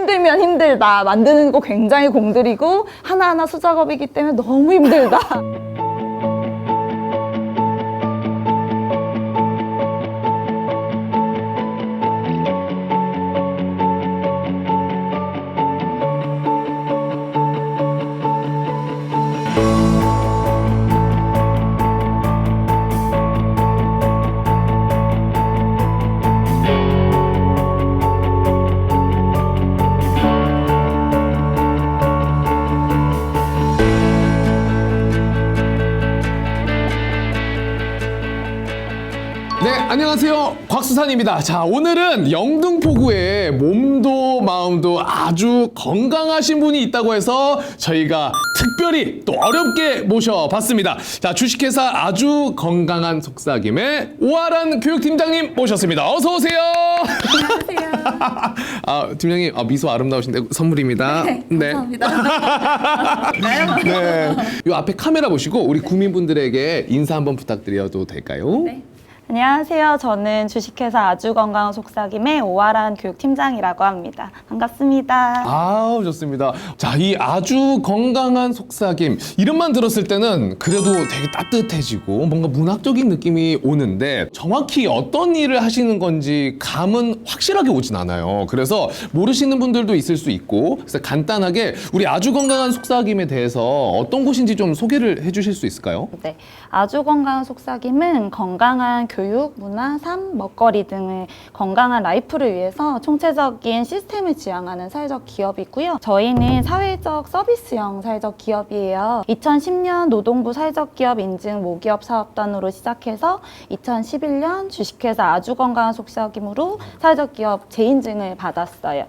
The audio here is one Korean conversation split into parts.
힘들면 힘들다. 만드는 거 굉장히 공들이고 하나하나 수작업이기 때문에 너무 힘들다. 네, 안녕하세요. 곽수산입니다. 자, 오늘은 영등포구에 몸도 마음도 아주 건강하신 분이 있다고 해서 저희가 특별히 또 어렵게 모셔봤습니다. 자, 주식회사 아주 건강한 속삭임의 오아란 교육팀장님 모셨습니다. 어서 오세요. 안녕하세요. 팀장님, 미소 아름다우신데 선물입니다. 네, 감사합니다. 네. 요 앞에 카메라 보시고 우리 구민분들에게 인사 한번 부탁드려도 될까요? 네. 안녕하세요. 저는 주식회사 아주 건강한 속삭임의 오아란 교육팀장이라고 합니다. 반갑습니다. 아우, 좋습니다. 자, 이 아주 건강한 속삭임 이름만 들었을 때는 그래도 되게 따뜻해지고 뭔가 문학적인 느낌이 오는데 정확히 어떤 일을 하시는 건지 감은 확실하게 오진 않아요. 그래서 모르시는 분들도 있을 수 있고, 그래서 간단하게 우리 아주 건강한 속삭임에 대해서 어떤 곳인지 좀 소개를 해주실 수 있을까요? 네, 아주 건강한 속삭임은 건강한 교육, 문화, 삶, 먹거리 등의 건강한 라이프를 위해서 총체적인 시스템을 지향하는 사회적 기업이고요. 저희는 사회적 서비스형 사회적 기업이에요. 2010년 노동부 사회적 기업 인증 모기업 사업단으로 시작해서 2011년 주식회사 아주 건강한 속삭임으로 사회적 기업 재인증을 받았어요.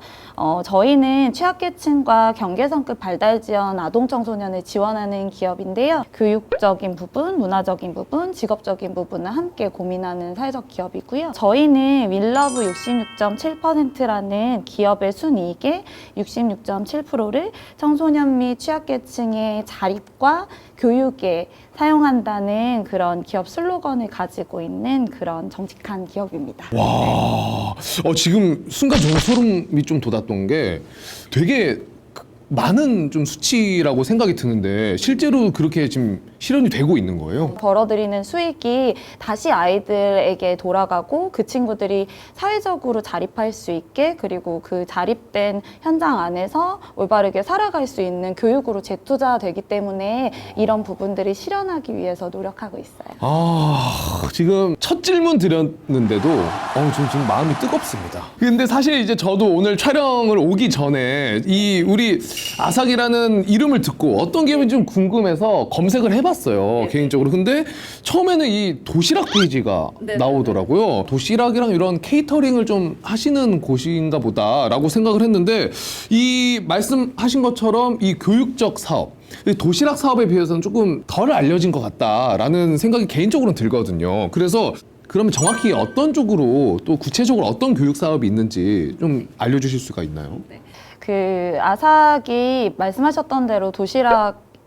저희는 취약계층과 경계선급 발달지원 아동청소년을 지원하는 기업인데요. 교육적인 부분, 문화적인 부분, 직업적인 부분을 함께 고민하는 사회적 기업이고요. 저희는 윌러브 66.7%라는 기업의 순이익의 66.7%를 청소년 및 취약계층의 자립과 교육에 사용한다는 그런 기업 슬로건을 가지고 있는 그런 정직한 기업입니다. 와, 지금 순간 저는 소름이 좀 돋았던 게 되게 많은 좀 수치라고 생각이 드는데 실제로 그렇게 지금 실현이 되고 있는 거예요? 벌어들이는 수익이 다시 아이들에게 돌아가고 그 친구들이 사회적으로 자립할 수 있게, 그리고 그 자립된 현장 안에서 올바르게 살아갈 수 있는 교육으로 재투자되기 때문에 이런 부분들이 실현하기 위해서 노력하고 있어요. 지금 첫 질문 드렸는데도 지금 마음이 뜨겁습니다. 근데 사실 이제 저도 오늘 촬영을 오기 전에 이 우리 아삭이라는 이름을 듣고 어떤 기업인지 좀 궁금해서 검색을 해봤어요. 개인적으로. 근데 처음에는 이 도시락 페이지가 나오더라고요. 도시락이랑 이런 케이터링을 좀 하시는 곳인가 보다라고 생각을 했는데, 이 말씀하신 것처럼 이 교육적 사업, 도시락 사업에 비해서는 조금 덜 알려진 것 같다라는 생각이 개인적으로는 들거든요. 그래서 그러면 정확히 어떤 쪽으로 또 구체적으로 어떤 교육 사업이 있는지 좀 알려주실 수가 있나요? 네. 그 아삭이 말씀하셨던 대로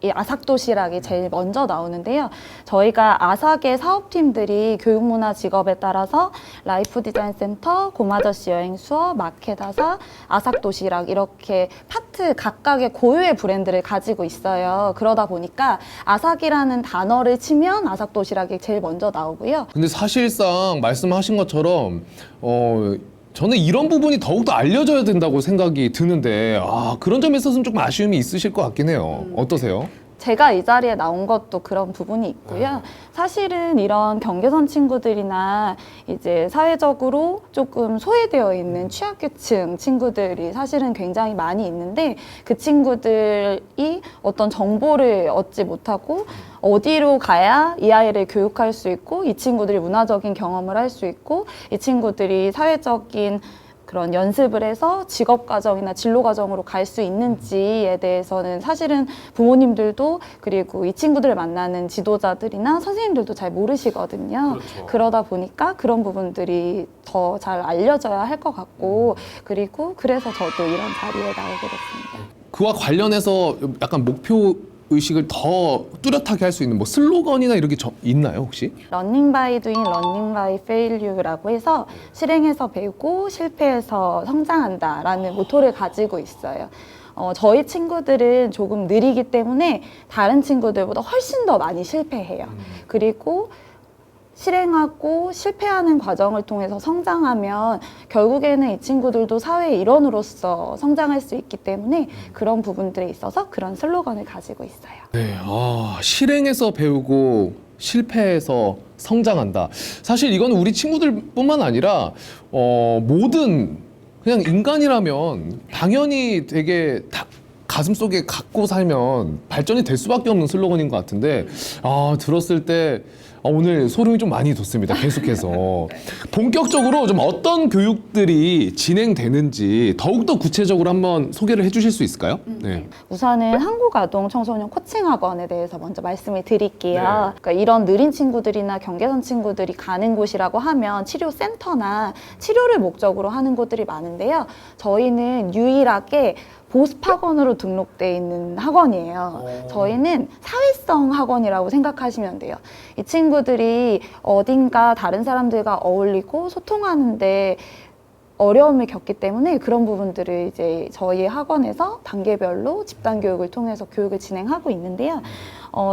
이 아삭 도시락이 제일 먼저 나오는데요. 저희가 아삭의 사업팀들이 교육문화 직업에 따라서 라이프 디자인 센터, 곰아저씨 여행 수업, 마켓아삭, 아삭 도시락 이렇게 파트 각각의 고유의 브랜드를 가지고 있어요. 그러다 보니까 아삭이라는 단어를 치면 아삭 도시락이 제일 먼저 나오고요. 근데 사실상 말씀하신 것처럼 저는 이런 부분이 더욱더 알려져야 된다고 생각이 드는데 그런 점에 있어서는 조금 아쉬움이 있으실 것 같긴 해요. 어떠세요? 제가 이 자리에 나온 것도 그런 부분이 있고요. 사실은 이런 경계선 친구들이나 이제 사회적으로 조금 소외되어 있는 취약계층 친구들이 사실은 굉장히 많이 있는데, 그 친구들이 어떤 정보를 얻지 못하고 어디로 가야 이 아이를 교육할 수 있고, 이 친구들이 문화적인 경험을 할 수 있고, 이 친구들이 사회적인 그런 연습을 해서 직업 과정이나 진로 과정으로 갈 수 있는지에 대해서는 사실은 부모님들도, 그리고 이 친구들을 만나는 지도자들이나 선생님들도 잘 모르시거든요. 그렇죠. 그러다 보니까 그런 부분들이 더 잘 알려져야 할 것 같고, 그리고 그래서 저도 이런 자리에 나오게 됐습니다. 그와 관련해서 약간 목표 의식을 더 뚜렷하게 할 수 있는 뭐 슬로건이나 이런 게 있나요 혹시? Learning by doing, learning by failure라고 해서 실행해서 배우고 실패해서 성장한다라는 모토를 가지고 있어요. 저희 친구들은 조금 느리기 때문에 다른 친구들보다 훨씬 더 많이 실패해요. 그리고 실행하고 실패하는 과정을 통해서 성장하면 결국에는 이 친구들도 사회의 일원으로서 성장할 수 있기 때문에 그런 부분들에 있어서 그런 슬로건을 가지고 있어요. 네, 실행해서 배우고 실패해서 성장한다. 사실 이건 우리 친구들뿐만 아니라 모든 그냥 인간이라면 당연히 되게 가슴속에 갖고 살면 발전이 될 수밖에 없는 슬로건인 것 같은데 들었을 때 오늘 소름이 좀 많이 돋습니다. 계속해서 본격적으로 좀 어떤 교육들이 진행되는지 더욱더 구체적으로 한번 소개를 해주실 수 있을까요? 네. 우선은 한국아동청소년 코칭학원에 대해서 먼저 말씀을 드릴게요. 네. 그러니까 이런 느린 친구들이나 경계선 친구들이 가는 곳이라고 하면 치료센터나 치료를 목적으로 하는 곳들이 많은데요. 저희는 유일하게 보습학원으로 등록돼 있는 학원이에요. 저희는 사회성 학원이라고 생각하시면 돼요. 이 친구들이 어딘가 다른 사람들과 어울리고 소통하는데 어려움을 겪기 때문에 그런 부분들을 이제 저희 학원에서 단계별로 집단 교육을 통해서 교육을 진행하고 있는데요.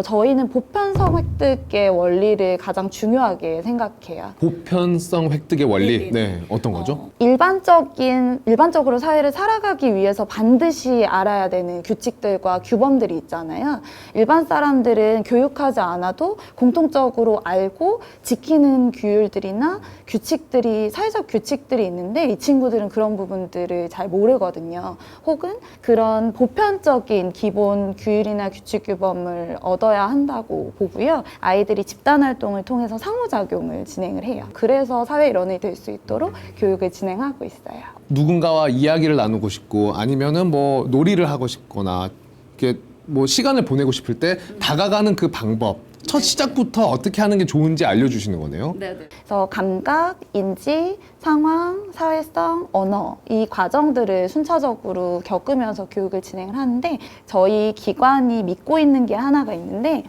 저희는 보편성 획득의 원리를 가장 중요하게 생각해요. 보편성 획득의 원리, 네, 어떤 거죠? 일반적으로 사회를 살아가기 위해서 반드시 알아야 되는 규칙들과 규범들이 있잖아요. 일반 사람들은 교육하지 않아도 공통적으로 알고 지키는 규율들이나 규칙들이, 사회적 규칙들이 있는데 이 친구들은 그런 부분들을 잘 모르거든요. 혹은 그런 보편적인 기본 규율이나 규칙 규범을 얻어야 한다고 보고요. 아이들이 집단 활동을 통해서 상호작용을 진행을 해요. 그래서 사회 일원이 될 수 있도록 교육을 진행하고 있어요. 누군가와 이야기를 나누고 싶고 아니면은 뭐 놀이를 하고 싶거나 이렇게 뭐 시간을 보내고 싶을 때 다가가는 그 방법, 첫 시작부터 어떻게 하는 게 좋은지 알려주시는 거네요. 그래서 감각, 인지, 상황, 사회성, 언어 이 과정들을 순차적으로 겪으면서 교육을 진행을 하는데 저희 기관이 믿고 있는 게 하나가 있는데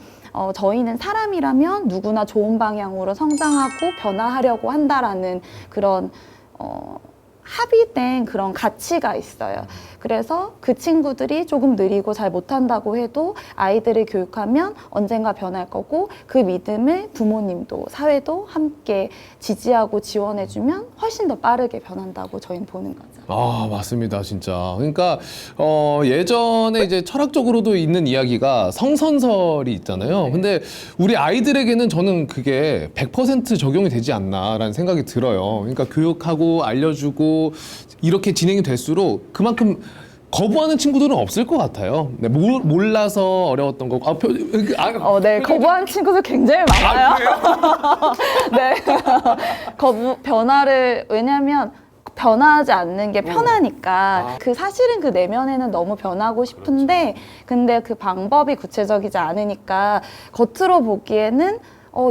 저희는 사람이라면 누구나 좋은 방향으로 성장하고 변화하려고 한다라는 그런 합의된 그런 가치가 있어요. 그래서 그 친구들이 조금 느리고 잘 못한다고 해도 아이들을 교육하면 언젠가 변할 거고 그 믿음을 부모님도 사회도 함께 지지하고 지원해주면 훨씬 더 빠르게 변한다고 저희는 보는 거죠. 맞습니다, 진짜. 그러니까 예전에 이제 철학적으로도 있는 이야기가 성선설이 있잖아요. 근데 우리 아이들에게는 저는 그게 100% 적용이 되지 않나라는 생각이 들어요. 그러니까 교육하고 알려주고 이렇게 진행이 될수록 그만큼 거부하는 친구들은 없을 것 같아요. 네, 몰라서 어려웠던 거고. 네, 거부하는 친구들 굉장히 많아요. 네, 왜냐면 변화하지 않는 게 편하니까 그 사실은 그 내면에는 너무 변하고 싶은데 근데 그 방법이 구체적이지 않으니까 겉으로 보기에는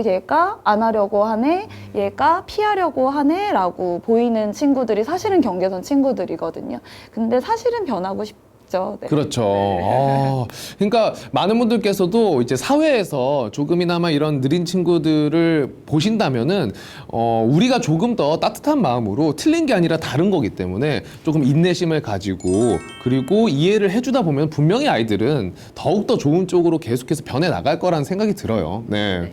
얘가 안 하려고 하네, 얘가 피하려고 하네 라고 보이는 친구들이 사실은 경계선 친구들이거든요. 근데 사실은 변하고 싶죠. 네. 그렇죠. 그러니까 많은 분들께서도 이제 사회에서 조금이나마 이런 느린 친구들을 보신다면은 우리가 조금 더 따뜻한 마음으로 틀린 게 아니라 다른 거기 때문에 조금 인내심을 가지고 그리고 이해를 해주다 보면 분명히 아이들은 더욱더 좋은 쪽으로 계속해서 변해 나갈 거라는 생각이 들어요. 네.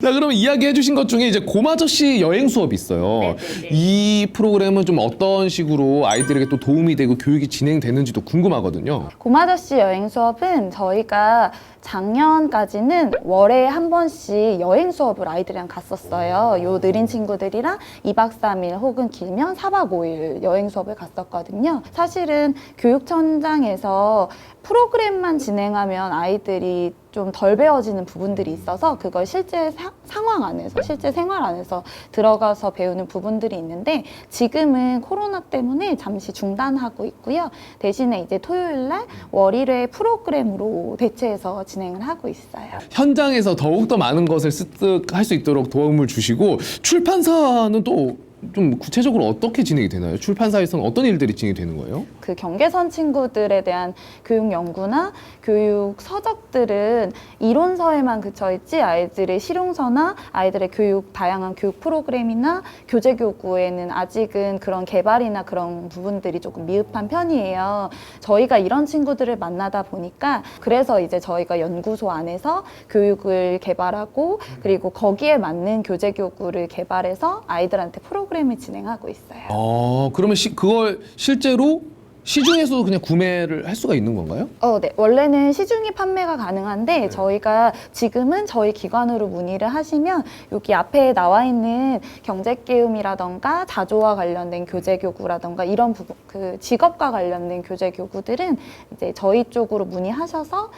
자, 그러면 이야기해 주신 것 중에 이제 고마저씨 여행 수업이 있어요. 이 프로그램은 좀 어떤 식으로 아이들에게 또 도움이 되고 교육이 진행되는지도 궁금하거든요. 고마저씨 여행 수업은 저희가 작년까지는 월에 한 번씩 여행 수업을 아이들이랑 갔었어요. 요 느린 친구들이랑 2박 3일 혹은 길면 4박 5일 여행 수업을 갔었거든요. 사실은 교육청장에서 프로그램만 진행하면 아이들이 좀 덜 배워지는 부분들이 있어서 그걸 실제 상황 안에서, 실제 생활 안에서 들어가서 배우는 부분들이 있는데 지금은 코로나 때문에 잠시 중단하고 있고요. 대신에 이제 토요일 날 월 1회 프로그램으로 대체해서 진행을 하고 있어요. 현장에서 더욱더 많은 것을 습득할 수 있도록 도움을 주시고 출판사는 또 좀 구체적으로 어떻게 진행이 되나요? 출판사에서는 어떤 일들이 진행이 되는 거예요? 그 경계선 친구들에 대한 교육 연구나 교육 서적들은 이론서에만 그쳐 있지 아이들의 실용서나 아이들의 다양한 교육 프로그램이나 교재 교구에는 아직은 그런 개발이나 그런 부분들이 조금 미흡한 편이에요. 저희가 이런 친구들을 만나다 보니까 그래서 이제 저희가 연구소 안에서 교육을 개발하고 그리고 거기에 맞는 교재 교구를 개발해서 아이들한테 프로그램을 진행하고 있어요. 그러면 그걸 실제로 시중에서도 그냥 구매를 할 수가 있는 건가요? 네. 원래는 시중에 판매가 가능한데 저희가 지금은 저희 기관으로 문의를 하시면 여기 앞에 나와 있는 경제계음이라던가 자조와 관련된 교재교구라던가 이런 부분, 그 직업과 관련된 교재교구들은 이제 저희 쪽으로 문의하셔서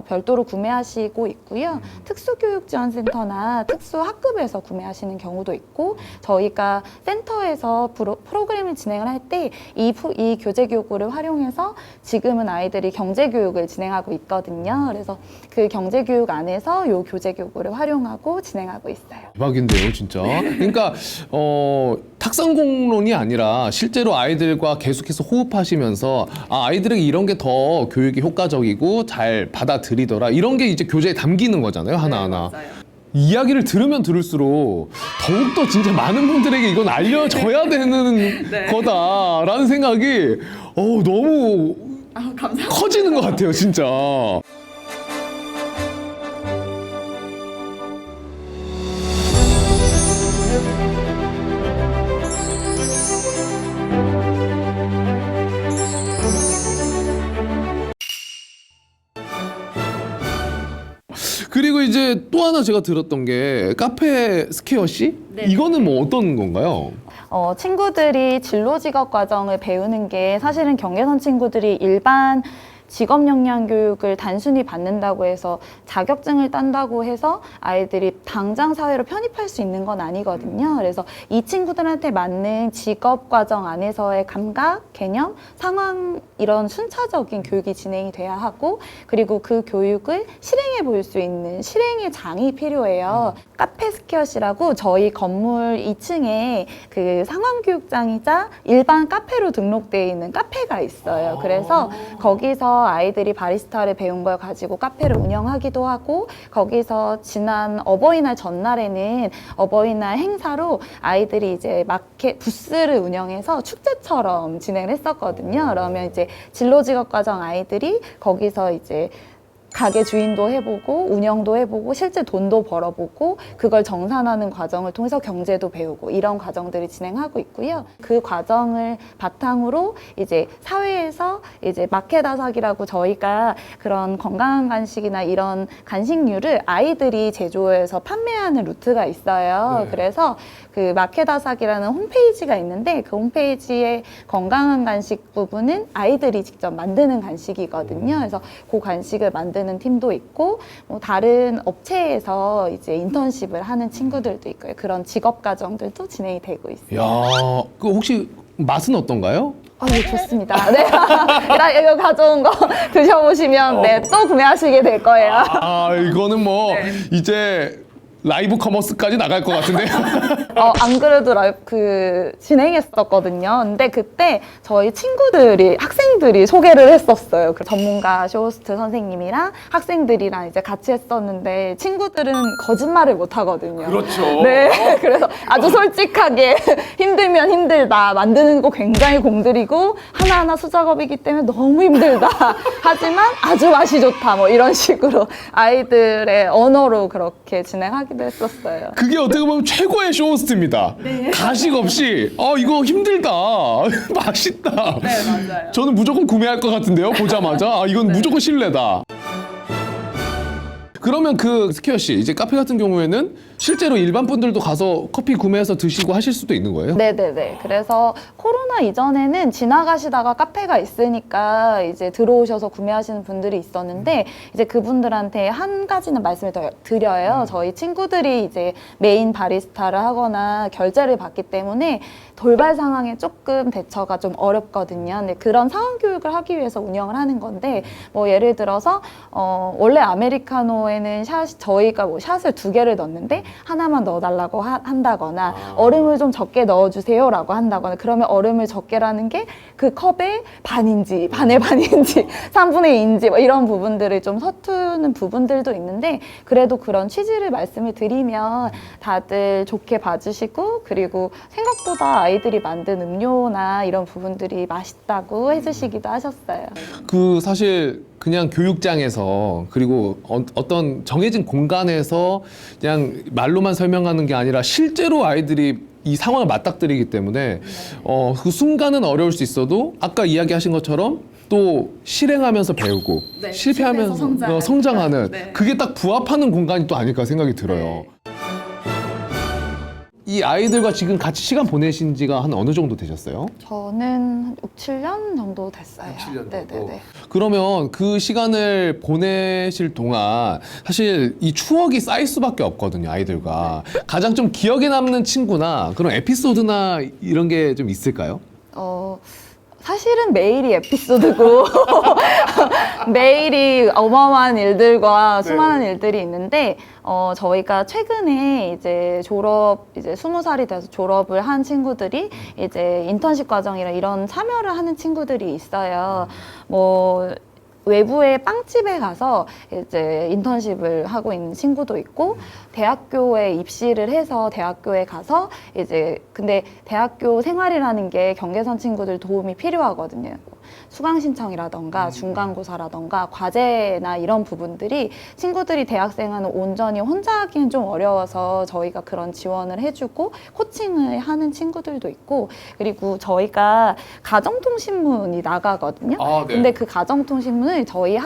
별도로 구매하시고 있고요. 특수교육지원센터나 특수학급에서 구매하시는 경우도 있고 저희가 센터에서 프로그램을 진행을 할 때 이 교재교구를 활용해서 지금은 아이들이 경제교육을 진행하고 있거든요. 그래서 그 경제교육 안에서 이 교재교구를 활용하고 진행하고 있어요. 대박인데요, 진짜. 그러니까 탁상공론이 아니라 실제로 아이들과 계속해서 호흡하시면서 아이들에게 이런 게 더 교육이 효과적이고 잘 받아들이더라. 이런 게 이제 교재에 담기는 거잖아요, 하나하나. 네, 맞아요. 이야기를 들으면 들을수록 더욱더 진짜 많은 분들에게 이건 알려져야 되는 네. 거다라는 생각이 너무 감사합니다. 커지는 것 같아요, 진짜. 그리고 이제 또 하나 제가 들었던 게 카페 스퀘어시? 네. 이거는 뭐 어떤 건가요? 친구들이 진로 직업 과정을 배우는 게 사실은 경계선 친구들이 일반 직업 역량 교육을 단순히 받는다고 해서 자격증을 딴다고 해서 아이들이 당장 사회로 편입할 수 있는 건 아니거든요. 그래서 이 친구들한테 맞는 직업 과정 안에서의 감각, 개념, 상황 이런 순차적인 교육이 진행이 돼야 하고 그리고 그 교육을 실행해 볼 수 있는 실행의 장이 필요해요. 카페 스퀘어시라고 저희 건물 2층에 그 상황교육장이자 일반 카페로 등록되어 있는 카페가 있어요. 그래서 거기서 아이들이 바리스타를 배운 걸 가지고 카페를 운영하기도 하고 거기서 지난 어버이날 전날에는 어버이날 행사로 아이들이 이제 마켓 부스를 운영해서 축제처럼 진행을 했었거든요. 그러면 이제 진로직업과정 아이들이 거기서 이제 가게 주인도 해보고 운영도 해보고 실제 돈도 벌어보고 그걸 정산하는 과정을 통해서 경제도 배우고 이런 과정들이 진행하고 있고요. 그 과정을 바탕으로 이제 사회에서 이제 마케다삭이라고 저희가 그런 건강한 간식이나 이런 간식류를 아이들이 제조해서 판매하는 루트가 있어요. 네. 그래서 그 마케다삭이라는 홈페이지가 있는데 그 홈페이지의 건강한 간식 부분은 아이들이 직접 만드는 간식이거든요. 그래서 그 간식을 만드는 팀도 있고 뭐 다른 업체에서 이제 인턴십을 하는 친구들도 있고요. 그런 직업 과정들도 진행이 되고 있어요. 야, 그 혹시 맛은 어떤가요? 네, 좋습니다. 네. 일단 이거 가져온 거 드셔보시면 네, 또 구매하시게 될 거예요. 이거는 뭐 네. 이제 라이브 커머스까지 나갈 것 같은데. 안 그래도 진행했었거든요. 근데 그때 저희 학생들이 소개를 했었어요. 그 전문가 쇼호스트 선생님이랑 학생들이랑 이제 같이 했었는데 친구들은 거짓말을 못 하거든요. 그렇죠. 네. 그래서 아주 솔직하게 힘들면 힘들다. 만드는 거 굉장히 공들이고 하나하나 수작업이기 때문에 너무 힘들다. 하지만 아주 맛이 좋다. 뭐 이런 식으로 아이들의 언어로 그렇게 진행하기도 했었어요. 그게 어떻게 보면 최고의 쇼호스트입니다. 가식 없이 이거 힘들다. 맛있다. 네, 맞아요. 저는 무조건 구매할 것 같은데요. 보자마자 이건 무조건 신뢰다. 그러면 그 스퀘어 씨 이제 카페 같은 경우에는 실제로 일반 분들도 가서 커피 구매해서 드시고 하실 수도 있는 거예요? 네네네. 그래서 코로나 이전에는 지나가시다가 카페가 있으니까 이제 들어오셔서 구매하시는 분들이 있었는데 이제 그분들한테 한 가지는 말씀을 더 드려요. 저희 친구들이 이제 메인 바리스타를 하거나 결제를 받기 때문에 돌발 상황에 조금 대처가 좀 어렵거든요. 근데 그런 상황 교육을 하기 위해서 운영을 하는 건데 뭐 예를 들어서 원래 아메리카노에는 저희가 뭐 샷을 2개를 넣는데 하나만 넣어달라고 한다거나 얼음을 좀 적게 넣어주세요라고 한다거나 그러면 얼음을 적게라는 게 그 컵의 반인지 반의 반인지 3분의 2인지 뭐 이런 부분들을 좀 서투는 부분들도 있는데 그래도 그런 취지를 말씀을 드리면 다들 좋게 봐주시고 그리고 생각보다 아이들이 만든 음료나 이런 부분들이 맛있다고 해주시기도 하셨어요. 그 사실 그냥 교육장에서 그리고 어떤 정해진 공간에서 그냥 말로만 설명하는 게 아니라 실제로 아이들이 이 상황을 맞닥뜨리기 때문에 그 순간은 어려울 수 있어도 아까 이야기하신 것처럼 또 실행하면서 배우고 네, 실패하면서 성장하는 네. 그게 딱 부합하는 공간이 또 아닐까 생각이 들어요. 네. 이 아이들과 지금 같이 시간 보내신 지가 한 어느 정도 되셨어요? 저는 한 6, 7년 정도 됐어요. 7년 정도. 네네네. 그러면 그 시간을 보내실 동안 사실 이 추억이 쌓일 수밖에 없거든요, 아이들과. 가장 좀 기억에 남는 친구나 그런 에피소드나 이런 게 좀 있을까요? 사실은 매일이 에피소드고 매일이 어마어마한 일들과 수많은 일들이 있는데 저희가 최근에 이제 이제 20살이 돼서 졸업을 한 친구들이 이제 인턴십 과정이나 이런 참여를 하는 친구들이 있어요. 뭐 외부의 빵집에 가서 이제 인턴십을 하고 있는 친구도 있고 대학교에 입시를 해서 대학교에 가서 이제 근데 대학교 생활이라는 게 경계선 친구들 도움이 필요하거든요. 수강 신청이라던가 중간고사라던가 과제나 이런 부분들이 친구들이 대학생활은 온전히 혼자 하기엔 좀 어려워서 저희가 그런 지원을 해주고 코칭을 하는 친구들도 있고 그리고 저희가 가정통신문이 나가거든요. 아, 네. 근데 그 가정통신문을 저희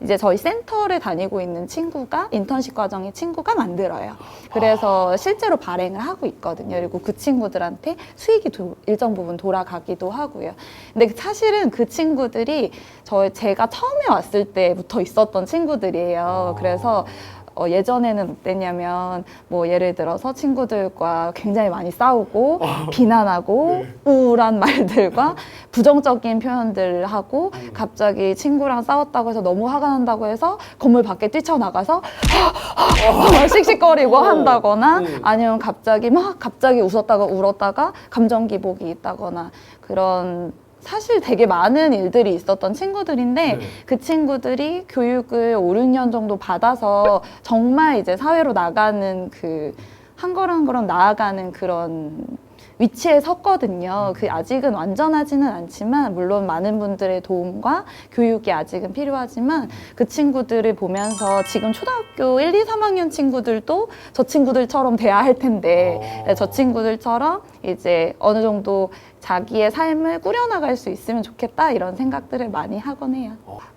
이제 저희 센터를 다니고 있는 친구가 인턴십 과정의 친구가 만들어요. 그래서 실제로 발행을 하고 있거든요. 그리고 그 친구들한테 수익이 일정 부분 돌아가기도 하고요. 근데 사실은 그 친구들이 제가 처음에 왔을 때부터 있었던 친구들이에요. 그래서 예전에는 어땠냐면 뭐 예를 들어서 친구들과 굉장히 많이 싸우고 비난하고 우울한 말들과 부정적인 표현들을 하고 갑자기 친구랑 싸웠다고 해서 너무 화가 난다고 해서 건물 밖에 뛰쳐나가서 막 씩씩거리고 한다거나 아니면 갑자기 웃었다가 울었다가 감정 기복이 있다거나 그런 사실 되게 많은 일들이 있었던 친구들인데 그 친구들이 교육을 5, 6년 정도 받아서 정말 이제 사회로 나가는 한 걸음 한 걸음 나아가는 그런 위치에 섰거든요. 아직은 완전하지는 않지만 물론 많은 분들의 도움과 교육이 아직은 필요하지만 그 친구들을 보면서 지금 초등학교 1, 2, 3학년 친구들도 저 친구들처럼 돼야 할 텐데 저 친구들처럼 이제 어느 정도 자기의 삶을 꾸려나갈 수 있으면 좋겠다 이런 생각들을 많이 하곤 해요.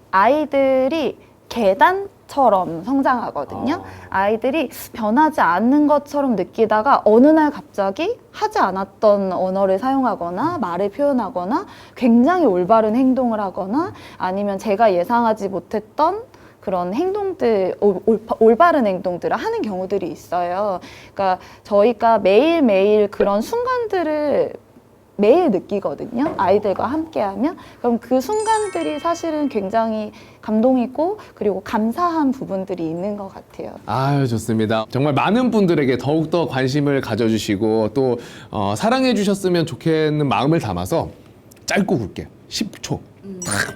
아이들이 계단처럼 성장하거든요. 아이들이 변하지 않는 것처럼 느끼다가 어느 날 갑자기 하지 않았던 언어를 사용하거나 말을 표현하거나 굉장히 올바른 행동을 하거나 아니면 제가 예상하지 못했던 그런 행동들, 올바른 행동들을 하는 경우들이 있어요. 그러니까 저희가 매일매일 그런 순간들을 매일 느끼거든요. 아이들과 함께하면. 그럼 그 순간들이 사실은 굉장히 감동이고 그리고 감사한 부분들이 있는 것 같아요. 아유, 좋습니다. 정말 많은 분들에게 더욱더 관심을 가져주시고 또 사랑해 주셨으면 좋겠는 마음을 담아서 짧고 굵게 10초 딱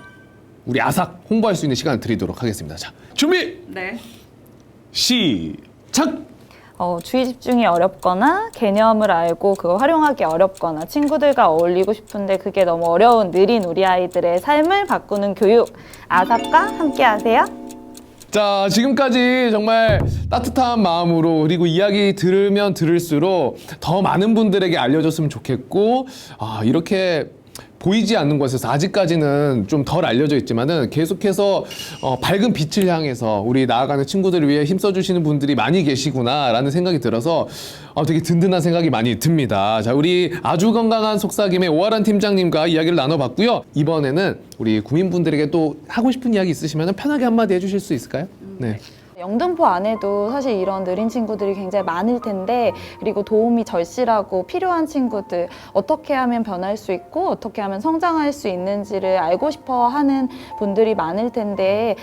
우리 아삭 홍보할 수 있는 시간을 드리도록 하겠습니다. 자, 준비! 네. 시작! 주의 집중이 어렵거나 개념을 알고 그걸 활용하기 어렵거나 친구들과 어울리고 싶은데 그게 너무 어려운 느린 우리 아이들의 삶을 바꾸는 교육 아삭과 함께 하세요. 자, 지금까지 정말 따뜻한 마음으로 그리고 이야기 들으면 들을수록 더 많은 분들에게 알려줬으면 좋겠고 이렇게 보이지 않는 곳에서 아직까지는 좀 덜 알려져 있지만은 계속해서 밝은 빛을 향해서 우리 나아가는 친구들을 위해 힘써주시는 분들이 많이 계시구나라는 생각이 들어서 되게 든든한 생각이 많이 듭니다. 자, 우리 아주 건강한 속삭임의 오아란 팀장님과 이야기를 나눠봤고요. 이번에는 우리 구민분들에게 또 하고 싶은 이야기 있으시면 편하게 한마디 해주실 수 있을까요? 네. 영등포 안에도 사실 이런 느린 친구들이 굉장히 많을 텐데 그리고 도움이 절실하고 필요한 친구들 어떻게 하면 변할 수 있고 어떻게 하면 성장할 수 있는지를 알고 싶어 하는 분들이 많을 텐데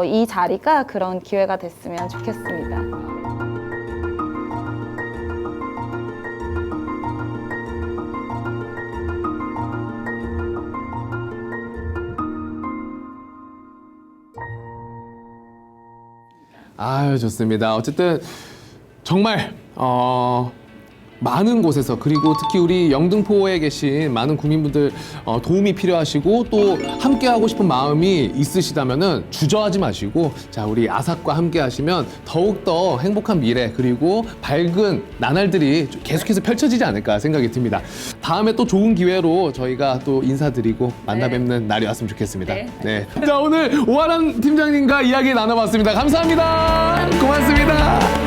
이 자리가 그런 기회가 됐으면 좋겠습니다. 아유, 좋습니다. 어쨌든 정말 많은 곳에서, 그리고 특히 우리 영등포에 계신 많은 국민분들 도움이 필요하시고 또 함께 하고 싶은 마음이 있으시다면은 주저하지 마시고, 자, 우리 아삭과 함께 하시면 더욱더 행복한 미래 그리고 밝은 나날들이 계속해서 펼쳐지지 않을까 생각이 듭니다. 다음에 또 좋은 기회로 저희가 또 인사드리고 만나 뵙는 날이 왔으면 좋겠습니다. 네. 자, 오늘 오하람 팀장님과 이야기 나눠봤습니다. 감사합니다. 고맙습니다.